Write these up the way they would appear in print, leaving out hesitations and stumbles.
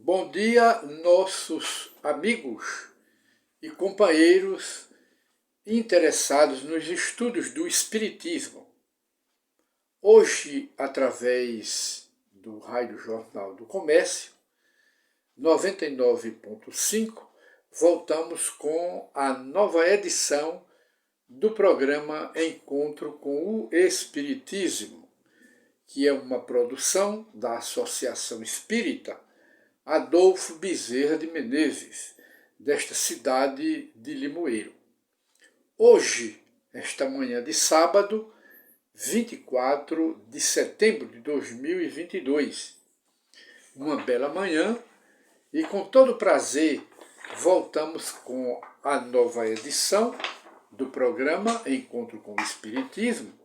Bom dia, nossos amigos e companheiros interessados nos estudos do Espiritismo. Hoje, através do Rádio Jornal do Comércio, 99.5, voltamos com a nova edição do programa Encontro com o Espiritismo, que é uma produção da Associação Espírita Adolfo Bezerra de Menezes, desta cidade de Limoeiro. Hoje, esta manhã de sábado, 24 de setembro de 2022, uma bela manhã, e com todo prazer voltamos com a nova edição do programa Encontro com o Espiritismo,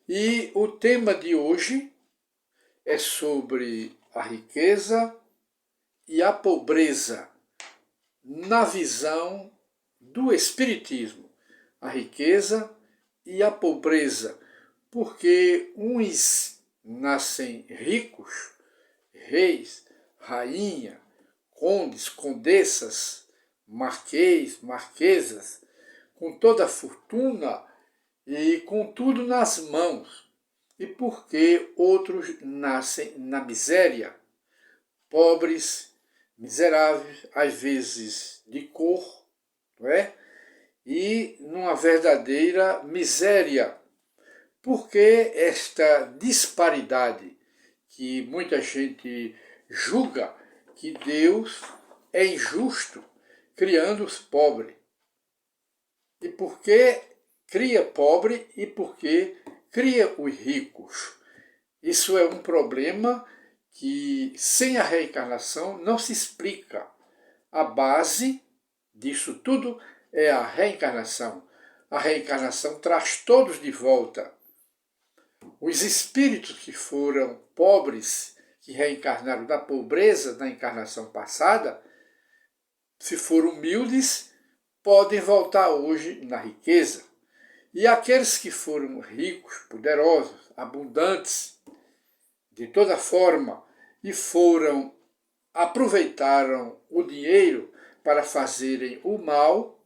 e o tema de hoje é sobre a riqueza e a pobreza na visão do Espiritismo. A riqueza e a pobreza, porque uns nascem ricos, reis, rainha, condes, condessas, marquês, marquesas, com toda a fortuna e com tudo nas mãos, e porque outros nascem na miséria, pobres, miseráveis, às vezes de cor, não é? E numa verdadeira miséria. Por que esta disparidade que muita gente julga que Deus é injusto criando os pobres? E por que cria pobre e por que cria os ricos? Isso é um problema que sem a reencarnação não se explica. A base disso tudo é a reencarnação. A reencarnação traz todos de volta. Os espíritos que foram pobres, que reencarnaram da pobreza na encarnação passada, se foram humildes, podem voltar hoje na riqueza. E aqueles que foram ricos, poderosos, abundantes, de toda forma, e aproveitaram o dinheiro para fazerem o mal,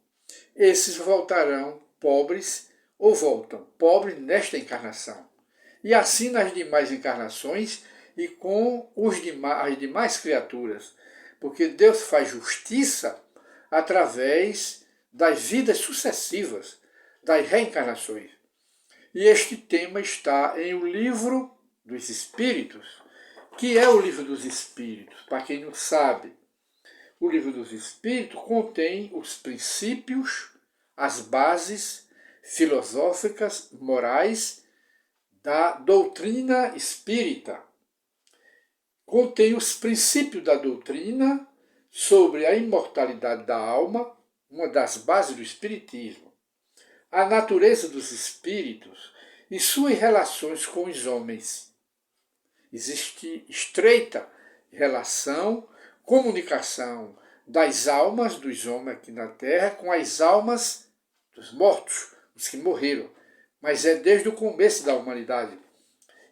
esses voltarão pobres ou voltam pobres nesta encarnação. E assim nas demais encarnações e com as demais criaturas, porque Deus faz justiça através das vidas sucessivas, das reencarnações. E este tema está em O Livro dos Espíritos. Que é o Livro dos Espíritos? Para quem não sabe, o Livro dos Espíritos contém os princípios, as bases filosóficas, morais da doutrina espírita. Contém os princípios da doutrina sobre a imortalidade da alma, uma das bases do espiritismo, a natureza dos espíritos e suas relações com os homens. Existe estreita relação, comunicação das almas dos homens aqui na Terra com as almas dos mortos, os que morreram. Mas é desde o começo da humanidade.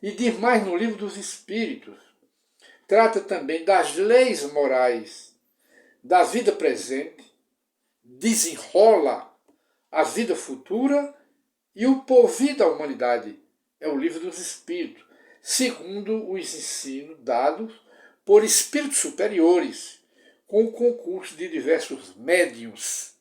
E diz mais no Livro dos Espíritos. Trata também das leis morais da vida presente, desenrola a vida futura e o porvir da humanidade. É o Livro dos Espíritos, segundo os ensinos dados por espíritos superiores, com o concurso de diversos médiuns.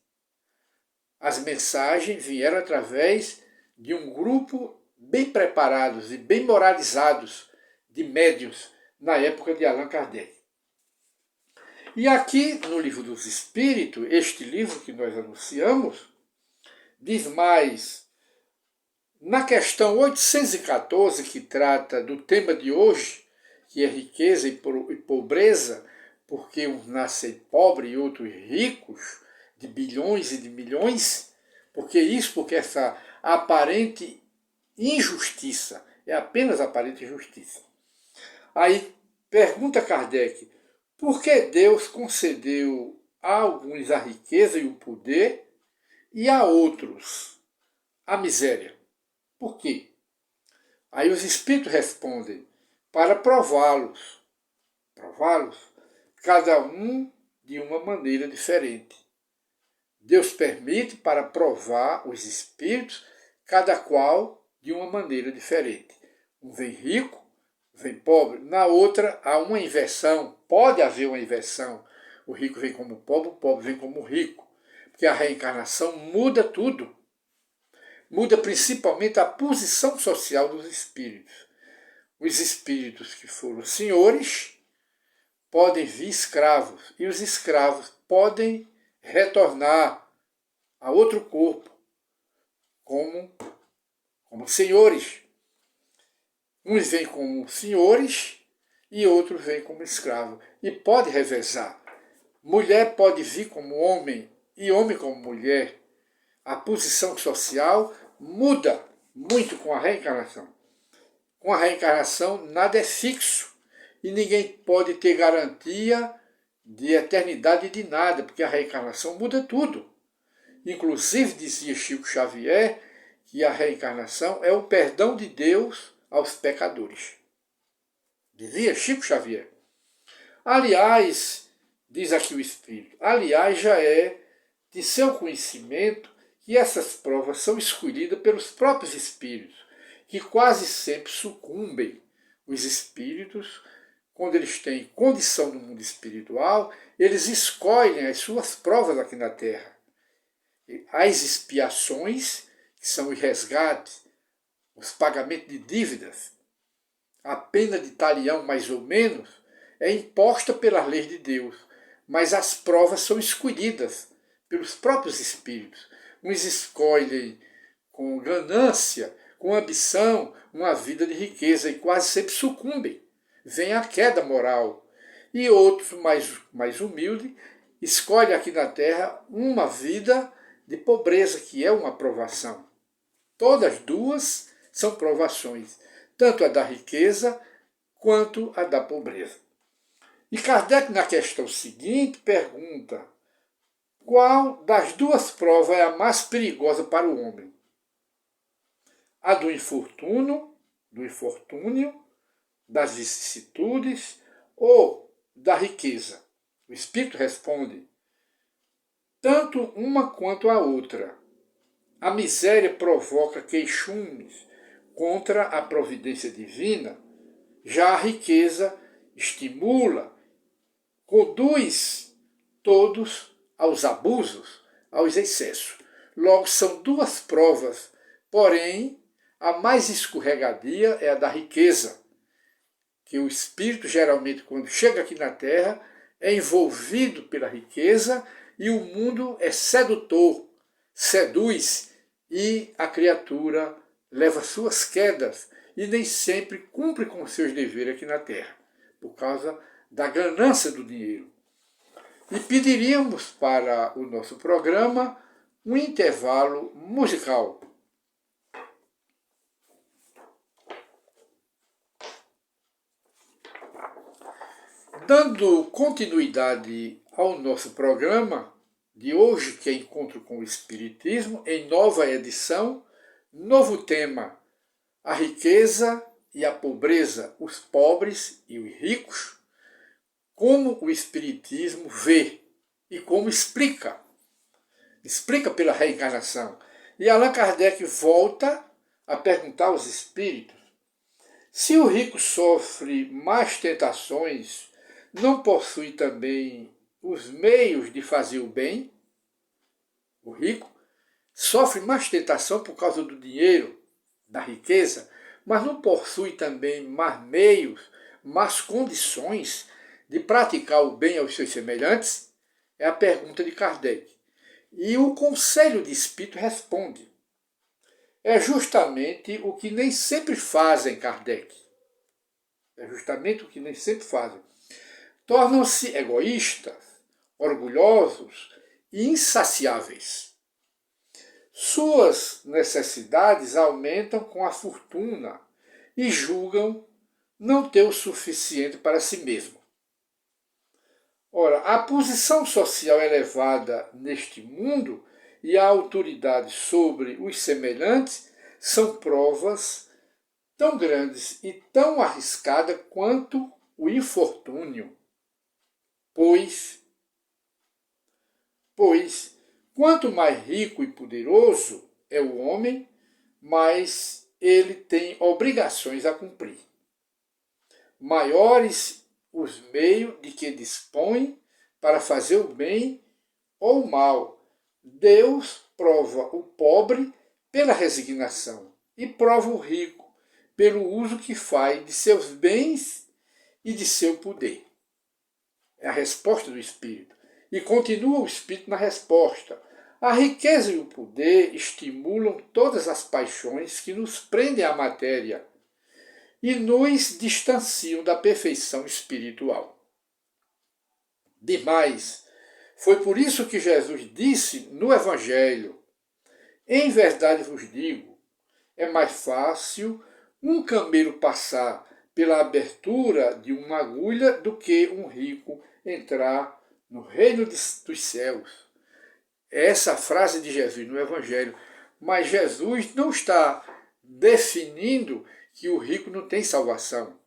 As mensagens vieram através de um grupo bem preparados e bem moralizados de médiuns na época de Allan Kardec. E aqui no Livro dos Espíritos, este livro que nós anunciamos, diz mais. Na questão 814, que trata do tema de hoje, que é riqueza e pobreza, porque uns nascem pobres e outros ricos, de bilhões e de milhões, porque essa aparente injustiça, é apenas aparente injustiça. Aí pergunta Kardec, por que Deus concedeu a alguns a riqueza e o poder e a outros a miséria? Por quê? Aí os espíritos respondem, para prová-los. cada um de uma maneira diferente. Deus permite para provar os espíritos, cada qual de uma maneira diferente. Um vem rico, vem pobre. Na outra há uma inversão, pode haver uma inversão. O rico vem como pobre, o pobre vem como rico. Porque a reencarnação muda tudo. Muda principalmente a posição social dos espíritos. Os espíritos que foram senhores podem vir escravos, e os escravos podem retornar a outro corpo como senhores. Uns vêm como senhores e outros vêm como escravos. E pode revezar. Mulher pode vir como homem e homem como mulher. A posição social muda muito com a reencarnação. Com a reencarnação nada é fixo e ninguém pode ter garantia de eternidade de nada, porque a reencarnação muda tudo. Inclusive, dizia Chico Xavier, que a reencarnação é o perdão de Deus aos pecadores. Dizia Chico Xavier. Aliás, diz aqui o Espírito, aliás, já é de seu conhecimento que essas provas são escolhidas pelos próprios espíritos, que quase sempre sucumbem. Os espíritos, quando eles têm condição no mundo espiritual, eles escolhem as suas provas aqui na Terra. As expiações, que são os resgates, os pagamentos de dívidas, a pena de talião mais ou menos, é imposta pelas leis de Deus, mas as provas são escolhidas pelos próprios espíritos. Uns escolhem com ganância, com ambição, uma vida de riqueza e quase sempre sucumbem. Vem a queda moral. E outros, mais humildes, escolhem aqui na Terra uma vida de pobreza, que é uma provação. Todas duas são provações, tanto a da riqueza quanto a da pobreza. E Kardec, na questão seguinte, pergunta: qual das duas provas é a mais perigosa para o homem? A do infortúnio, das vicissitudes ou da riqueza? O Espírito responde: tanto uma quanto a outra. A miséria provoca queixumes contra a providência divina, já a riqueza estimula, conduz todos aos abusos, aos excessos. Logo, são duas provas, porém, a mais escorregadia é a da riqueza, que o espírito, geralmente, quando chega aqui na Terra, é envolvido pela riqueza e o mundo é sedutor, seduz e a criatura leva suas quedas e nem sempre cumpre com seus deveres aqui na Terra, por causa da ganância do dinheiro. E pediríamos para o nosso programa um intervalo musical. Dando continuidade ao nosso programa de hoje, que é Encontro com o Espiritismo, em nova edição, novo tema: a riqueza e a pobreza, os pobres e os ricos, como o Espiritismo vê e como explica pela reencarnação. E Allan Kardec volta a perguntar aos espíritos: se o rico sofre mais tentações, não possui também os meios de fazer o bem? O rico sofre mais tentação por causa do dinheiro, da riqueza, mas não possui também mais meios, mais condições de praticar o bem aos seus semelhantes? É a pergunta de Kardec. E o Conselho de Espírito responde: é justamente o que nem sempre fazem, Kardec. É justamente o que nem sempre fazem. Tornam-se egoístas, orgulhosos e insaciáveis. Suas necessidades aumentam com a fortuna e julgam não ter o suficiente para si mesmo. Ora, a posição social elevada neste mundo e a autoridade sobre os semelhantes são provas tão grandes e tão arriscadas quanto o infortúnio. Pois, quanto mais rico e poderoso é o homem, mais ele tem obrigações a cumprir. Maiores os meios de que dispõe para fazer o bem ou o mal. Deus prova o pobre pela resignação e prova o rico pelo uso que faz de seus bens e de seu poder. É a resposta do Espírito. E continua o Espírito na resposta. A riqueza e o poder estimulam todas as paixões que nos prendem à matéria e nos distanciam da perfeição espiritual. Demais, foi por isso que Jesus disse no Evangelho: em verdade vos digo, é mais fácil um camelo passar pela abertura de uma agulha do que um rico entrar no reino dos céus. Essa frase de Jesus no Evangelho. Mas Jesus não está definindo que o rico não tem salvação.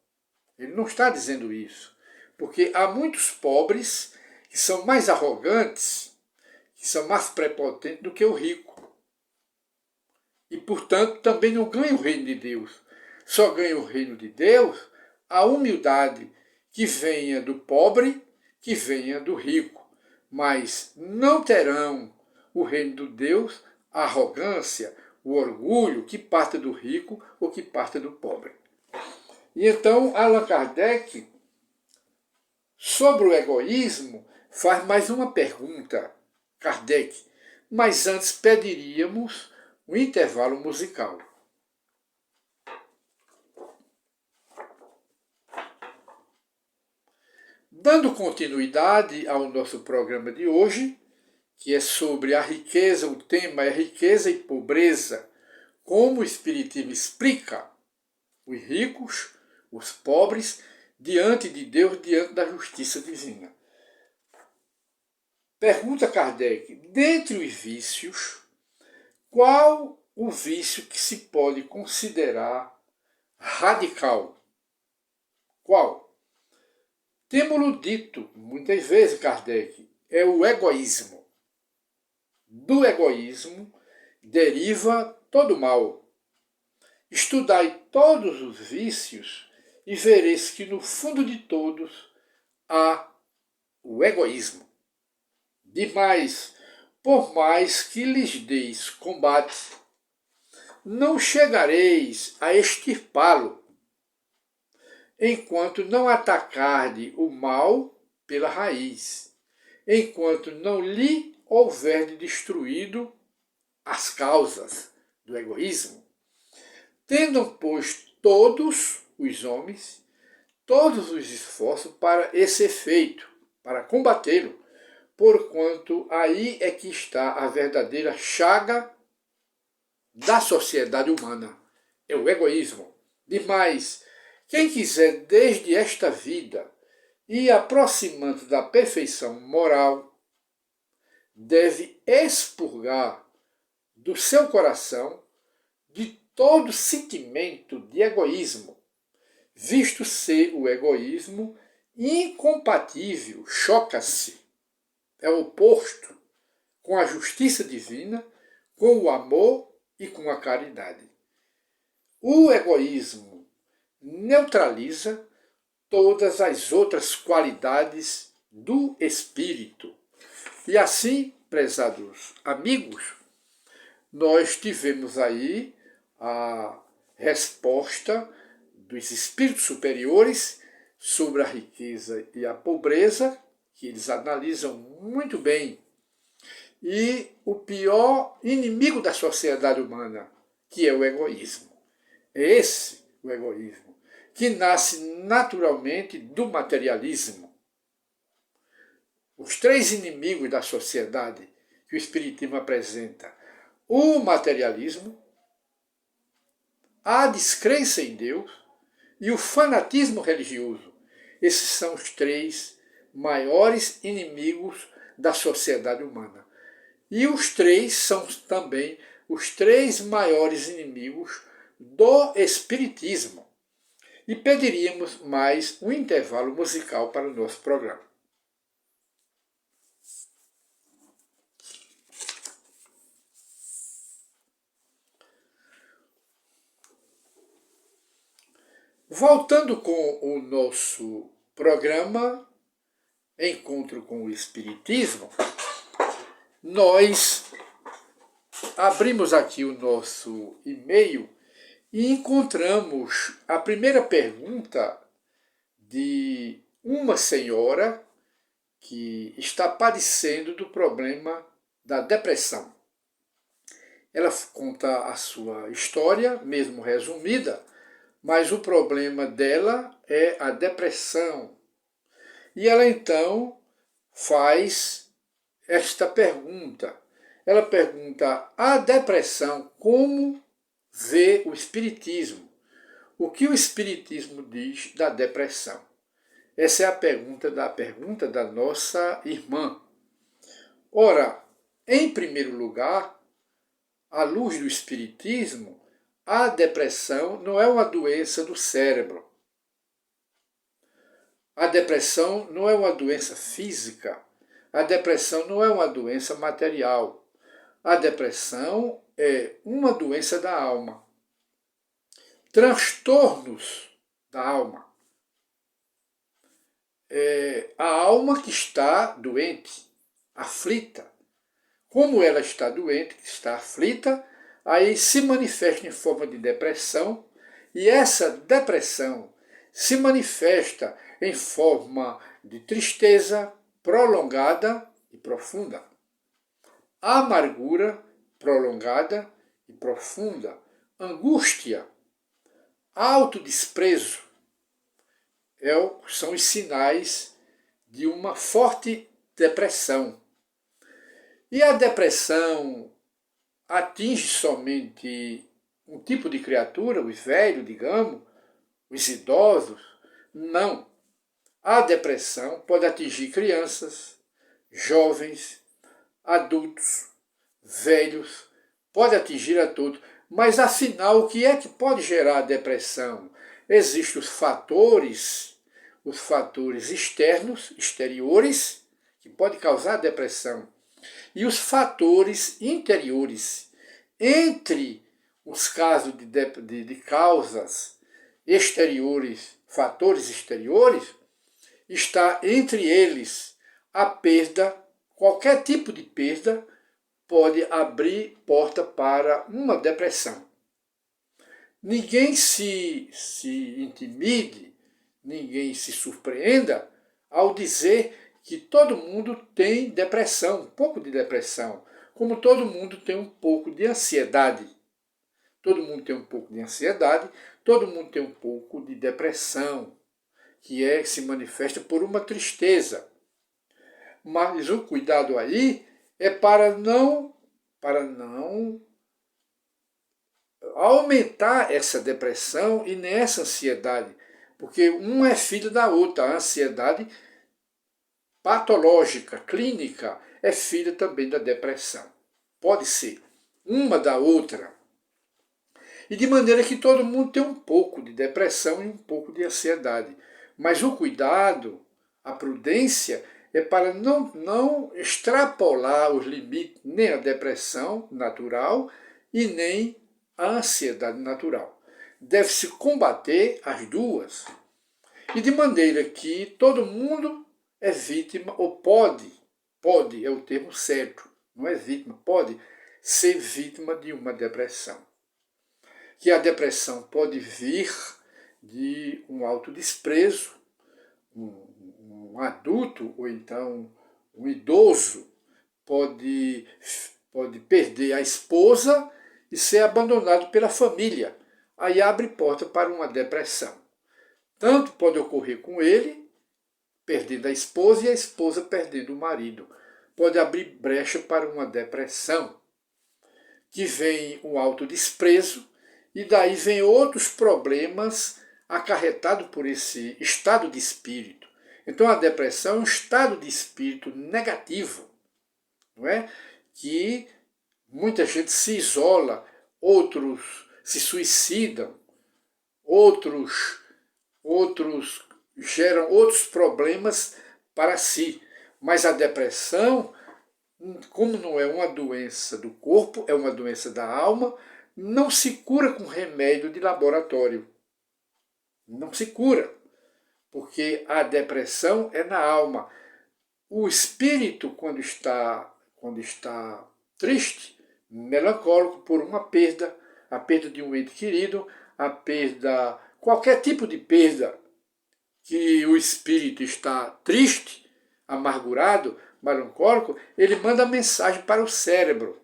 Ele não está dizendo isso. Porque há muitos pobres que são mais arrogantes, que são mais prepotentes do que o rico. E, portanto, também não ganham o reino de Deus. Só ganha o reino de Deus a humildade que venha do pobre, que venha do rico. Mas não terão o reino de Deus a arrogância, o orgulho que parte do rico ou que parte do pobre. E então Allan Kardec, sobre o egoísmo, faz mais uma pergunta. Kardec, mas antes pediríamos um intervalo musical. Dando continuidade ao nosso programa de hoje, que é sobre a riqueza, o tema é riqueza e pobreza, como o Espiritismo explica os ricos, os pobres, diante de Deus, diante da justiça divina. Pergunta Kardec, dentre os vícios, qual o vício que se pode considerar radical? Qual? Temos-lo dito muitas vezes, Kardec, é o egoísmo. Do egoísmo deriva todo o mal. Estudai todos os vícios e vereis que no fundo de todos há o egoísmo. Demais, por mais que lhes deis combate, não chegareis a extirpá-lo, enquanto não atacarde o mal pela raiz, enquanto não lhe houver destruído as causas do egoísmo. Tendam, pois, todos os homens, todos os esforços para esse efeito, para combatê-lo, porquanto aí é que está a verdadeira chaga da sociedade humana, é o egoísmo. Demais, quem quiser desde esta vida ir aproximando da perfeição moral, deve expurgar do seu coração de todo sentimento de egoísmo, visto ser o egoísmo incompatível, choca-se, é oposto com a justiça divina, com o amor e com a caridade. O egoísmo neutraliza todas as outras qualidades do espírito. E assim, prezados amigos, nós tivemos aí a resposta dos espíritos superiores sobre a riqueza e a pobreza, que eles analisam muito bem. E o pior inimigo da sociedade humana, que é o egoísmo. É esse o egoísmo, que nasce naturalmente do materialismo. Os três inimigos da sociedade que o Espiritismo apresenta: o materialismo, a descrença em Deus e o fanatismo religioso. Esses são os três maiores inimigos da sociedade humana. E os três são também os três maiores inimigos do Espiritismo. E pediríamos mais um intervalo musical para o nosso programa. Voltando com o nosso programa Encontro com o Espiritismo, nós abrimos aqui o nosso e-mail e encontramos a primeira pergunta de uma senhora que está padecendo do problema da depressão. Ela conta a sua história, mesmo resumida, mas o problema dela é a depressão. E ela então faz esta pergunta. Ela pergunta: a depressão, como vê o Espiritismo? O que o Espiritismo diz da depressão? Essa é a pergunta da nossa irmã. Ora, em primeiro lugar, à luz do Espiritismo, a depressão não é uma doença do cérebro. A depressão não é uma doença física. A depressão não é uma doença material. A depressão é uma doença da alma. Transtornos da alma. É a alma que está doente, aflita. Como ela está doente, está aflita, aí se manifesta em forma de depressão, e essa depressão se manifesta em forma de tristeza prolongada e profunda, amargura prolongada e profunda, angústia, autodesprezo, são os sinais de uma forte depressão. E a depressão atinge somente um tipo de criatura, os velhos, digamos, os idosos? Não. A depressão pode atingir crianças, jovens, adultos, velhos, pode atingir a todos. Mas afinal, o que é que pode gerar a depressão? Existem os fatores externos, exteriores, que podem causar depressão, e os fatores interiores. Entre os casos de causas exteriores, fatores exteriores, está entre eles a perda, qualquer tipo de perda pode abrir porta para uma depressão. Ninguém se intimide, ninguém se surpreenda ao dizer que todo mundo tem depressão, um pouco de depressão, como todo mundo tem um pouco de ansiedade. Todo mundo tem um pouco de ansiedade, todo mundo tem um pouco de depressão, que se manifesta por uma tristeza. Mas o cuidado aí é para não aumentar essa depressão e nem essa ansiedade, porque uma é filho da outra. A ansiedade patológica, clínica, é filha também da depressão. Pode ser uma da outra. E de maneira que todo mundo tem um pouco de depressão e um pouco de ansiedade. Mas o cuidado, a prudência, é para não extrapolar os limites, nem a depressão natural e nem a ansiedade natural. Deve-se combater as duas. E de maneira que todo mundo é vítima, ou pode é o termo certo, não é vítima, pode ser vítima de uma depressão. Que a depressão pode vir de um autodesprezo, um adulto ou então um idoso pode perder a esposa e ser abandonado pela família. Aí abre porta para uma depressão. Tanto pode ocorrer com ele, perdendo a esposa, e a esposa perdendo o marido. Pode abrir brecha para uma depressão, que vem um autodesprezo, e daí vem outros problemas acarretados por esse estado de espírito. Então a depressão é um estado de espírito negativo, não é? Que muita gente se isola, outros se suicidam, outros geram outros problemas para si. Mas a depressão, como não é uma doença do corpo, é uma doença da alma, não se cura com remédio de laboratório. não se cura, porque a depressão é na alma. O espírito, quando está triste, melancólico por uma perda, a perda de um ente querido, a perda, qualquer tipo de perda que o espírito está triste, amargurado, melancólico, ele manda mensagem para o cérebro.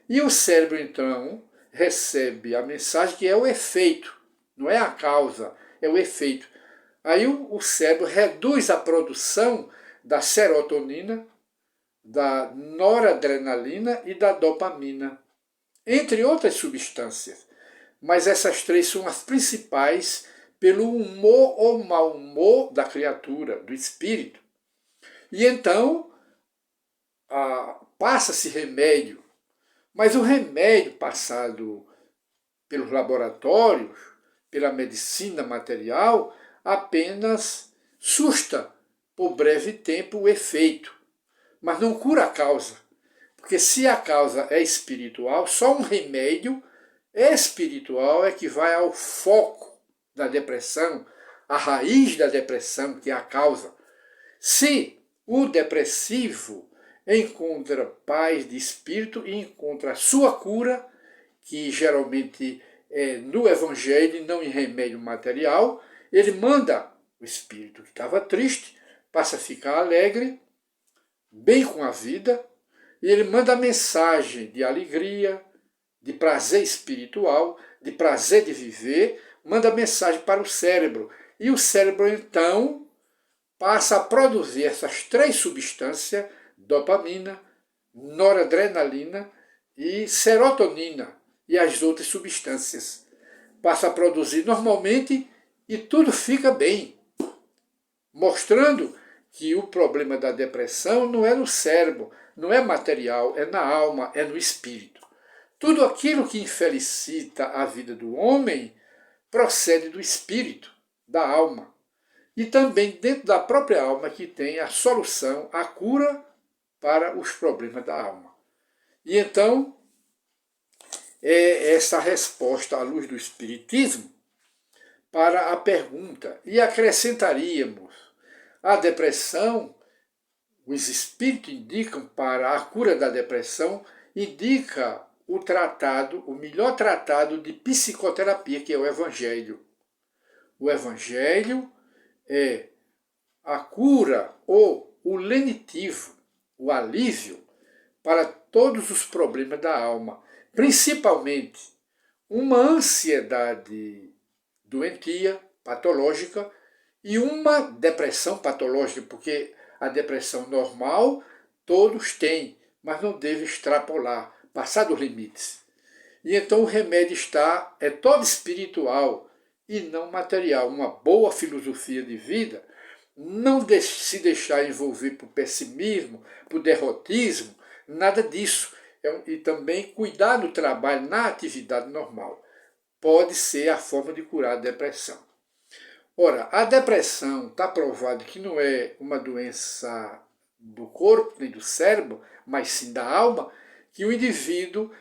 E o cérebro, então, recebe a mensagem que é o efeito, não é a causa, é o efeito. Aí o cérebro reduz a produção da serotonina, da noradrenalina e da dopamina, entre outras substâncias. Mas essas três são as principais pelo humor ou mau humor da criatura, do espírito. E então passa-se remédio, mas o remédio passado pelos laboratórios, pela medicina material, apenas susta por breve tempo o efeito, mas não cura a causa. Porque se a causa é espiritual, só um remédio espiritual é que vai ao foco da depressão, a raiz da depressão, que é a causa. Se o depressivo encontra paz de espírito e encontra a sua cura, que geralmente é no Evangelho e não em remédio material, ele manda o espírito que estava triste, passa a ficar alegre, bem com a vida, e ele manda a mensagem de alegria, de prazer espiritual, de prazer de viver, manda a mensagem para o cérebro. E o cérebro, então, passa a produzir essas três substâncias, dopamina, noradrenalina e serotonina, e as outras substâncias. Passa a produzir normalmente e tudo fica bem, mostrando que o problema da depressão não é no cérebro, não é material, é na alma, é no espírito. Tudo aquilo que infelicita a vida do homem procede do espírito, da alma. E também dentro da própria alma que tem a solução, a cura para os problemas da alma. E então, é essa resposta à luz do Espiritismo para a pergunta. E acrescentaríamos, a depressão, os espíritos indicam para a cura da depressão, indica o tratado, o melhor tratado de psicoterapia, que é o Evangelho. O Evangelho é a cura ou o lenitivo, o alívio para todos os problemas da alma, principalmente uma ansiedade doentia, patológica, e uma depressão patológica, porque a depressão normal todos têm, mas não deve extrapolar, passar dos limites. E então o remédio é todo espiritual e não material. Uma boa filosofia de vida, não se deixar envolver por pessimismo, por derrotismo, nada disso. E também cuidar do trabalho na atividade normal. Pode ser a forma de curar a depressão. Ora, a depressão está provado que não é uma doença do corpo nem do cérebro, mas sim da alma, que o indivíduo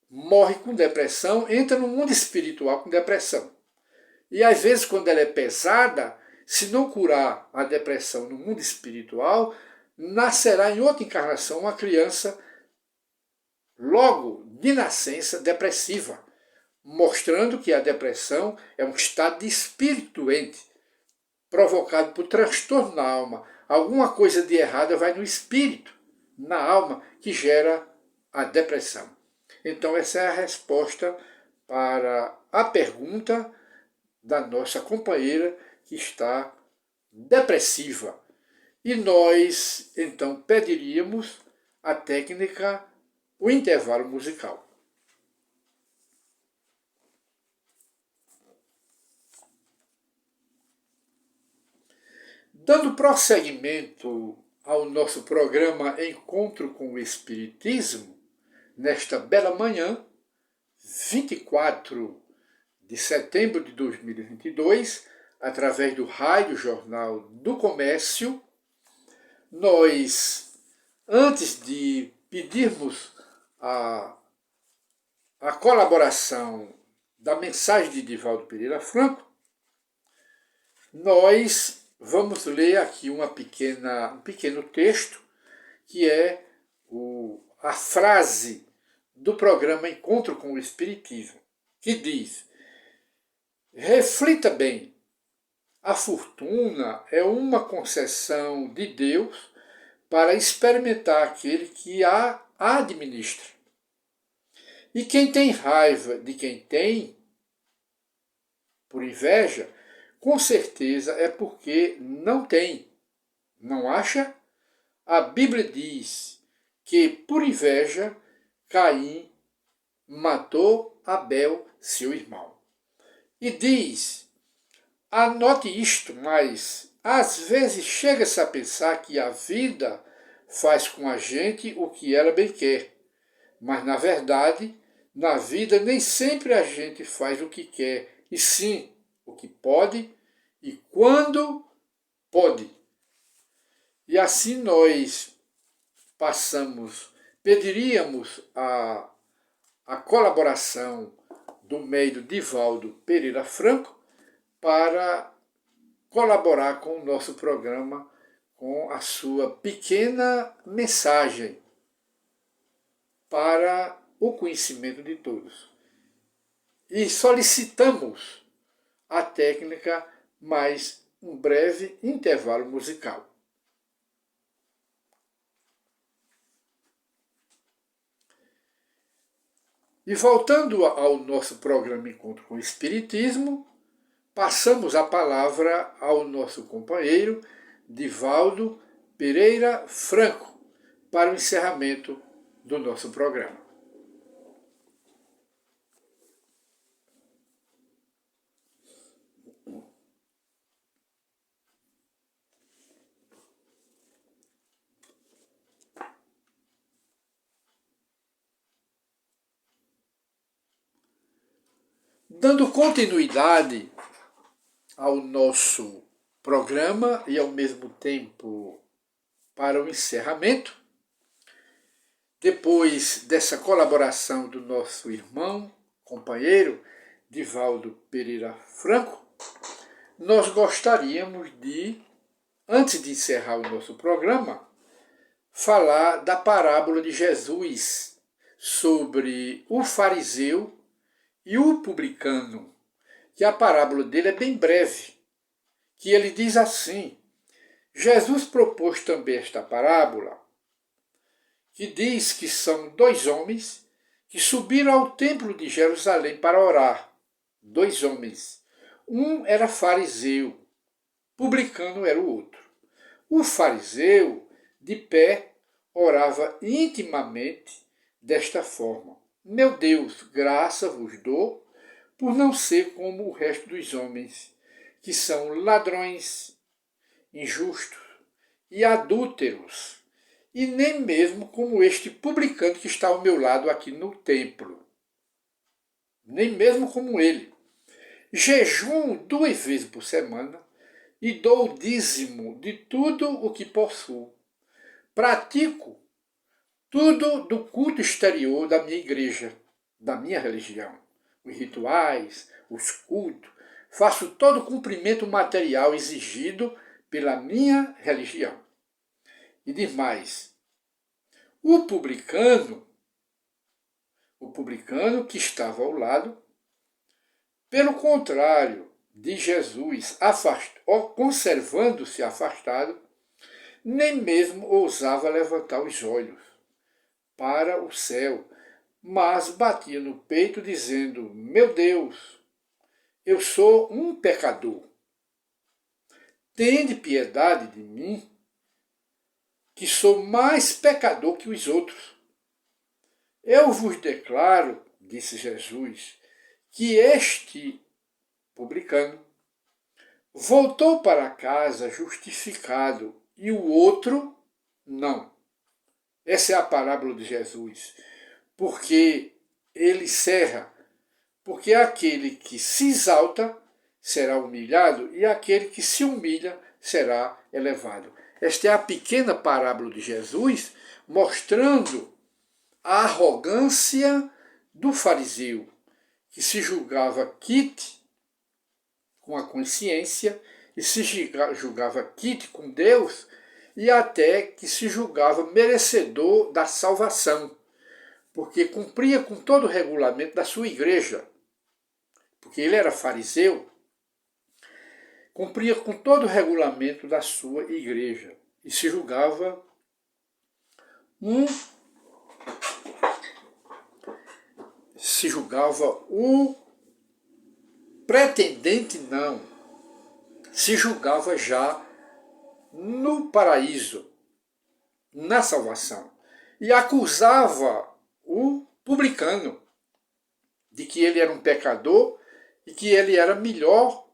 morre com depressão, entra no mundo espiritual com depressão. E às vezes, quando ela é pesada, se não curar a depressão no mundo espiritual, nascerá em outra encarnação uma criança, logo de nascença, depressiva, mostrando que a depressão é um estado de espírito doente, provocado por transtorno na alma. Alguma coisa de errada vai no espírito, na alma, que gera a depressão. Então essa é a resposta para a pergunta da nossa companheira que está depressiva. E nós, então, pediríamos a técnica, o intervalo musical. Dando prosseguimento ao nosso programa Encontro com o Espiritismo, nesta bela manhã, 24 de setembro de 2022, através do Rádio Jornal do Comércio, nós, antes de pedirmos a colaboração da mensagem de Divaldo Pereira Franco, Nós vamos ler aqui um pequeno texto, que é a frase do programa Encontro com o Espiritismo, que diz: reflita bem, a fortuna é uma concessão de Deus para experimentar aquele que a administra. E quem tem raiva de quem tem, por inveja, com certeza é porque não tem. Não acha? A Bíblia diz que, por inveja, Caim matou Abel, seu irmão. E diz, anote isto, mas às vezes chega-se a pensar que a vida faz com a gente o que ela bem quer. Mas, na verdade, na vida nem sempre a gente faz o que quer, e sim o que pode e quando pode. E assim nós pediríamos a colaboração do médium Divaldo Pereira Franco para colaborar com o nosso programa com a sua pequena mensagem para o conhecimento de todos. E solicitamos a técnica mais um breve intervalo musical. E voltando ao nosso programa Encontro com o Espiritismo, passamos a palavra ao nosso companheiro Divaldo Pereira Franco para o encerramento do nosso programa. Dando continuidade ao nosso programa e ao mesmo tempo para o encerramento, depois dessa colaboração do nosso irmão, companheiro Divaldo Pereira Franco, nós gostaríamos de, antes de encerrar o nosso programa, falar da parábola de Jesus sobre o fariseu e o publicano, que a parábola dele é bem breve, que ele diz assim: Jesus propôs também esta parábola, que diz que são dois homens que subiram ao templo de Jerusalém para orar. Dois homens. Um era fariseu, publicano era o outro. O fariseu, de pé, orava intimamente desta forma: meu Deus, graça vos dou por não ser como o resto dos homens, que são ladrões, injustos e adúlteros, e nem mesmo como este publicano que está ao meu lado aqui no templo. Nem mesmo como ele. Jejum 2 vezes por semana e dou o dízimo de tudo o que possuo. Pratico tudo do culto exterior da minha igreja, da minha religião. Os rituais, os cultos. Faço todo o cumprimento material exigido pela minha religião. E diz mais: o publicano que estava ao lado, pelo contrário de Jesus, conservando-se afastado, nem mesmo ousava levantar os olhos para o céu, mas batia no peito dizendo: meu Deus, eu sou um pecador. Tende piedade de mim, que sou mais pecador que os outros. Eu vos declaro, disse Jesus, que este publicano voltou para casa justificado e o outro não. Essa é a parábola de Jesus, porque ele encerra, porque aquele que se exalta será humilhado e aquele que se humilha será elevado. Esta é a pequena parábola de Jesus, mostrando a arrogância do fariseu, que se julgava quite com a consciência e se julgava quite com Deus, e até que se julgava merecedor da salvação, porque cumpria com todo o regulamento da sua igreja, porque ele era fariseu, cumpria com todo o regulamento da sua igreja e se julgava o pretendente, não, se julgava já no paraíso, na salvação, e acusava o publicano de que ele era um pecador e que ele era melhor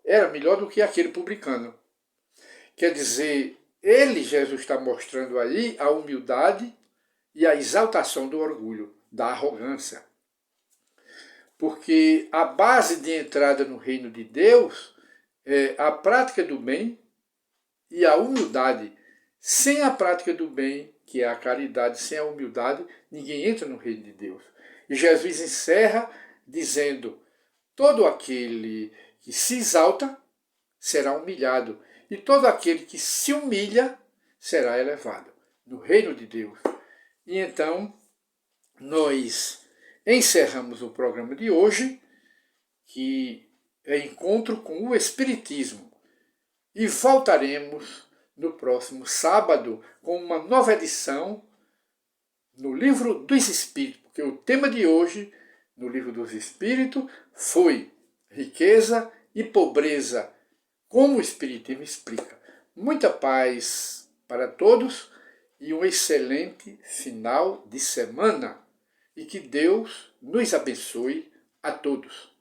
do que aquele publicano. Quer dizer, Jesus está mostrando aí a humildade e a exaltação do orgulho, da arrogância. Porque a base de entrada no reino de Deus é a prática do bem e a humildade. Sem a prática do bem, que é a caridade, sem a humildade, ninguém entra no reino de Deus. E Jesus encerra dizendo: todo aquele que se exalta será humilhado, e todo aquele que se humilha será elevado no reino de Deus. E então, nós encerramos o programa de hoje, que é encontro com o Espiritismo, e voltaremos no próximo sábado com uma nova edição no Livro dos Espíritos, porque o tema de hoje no Livro dos Espíritos foi riqueza e pobreza, como o Espiritismo explica. Muita paz para todos e um excelente final de semana. E que Deus nos abençoe a todos.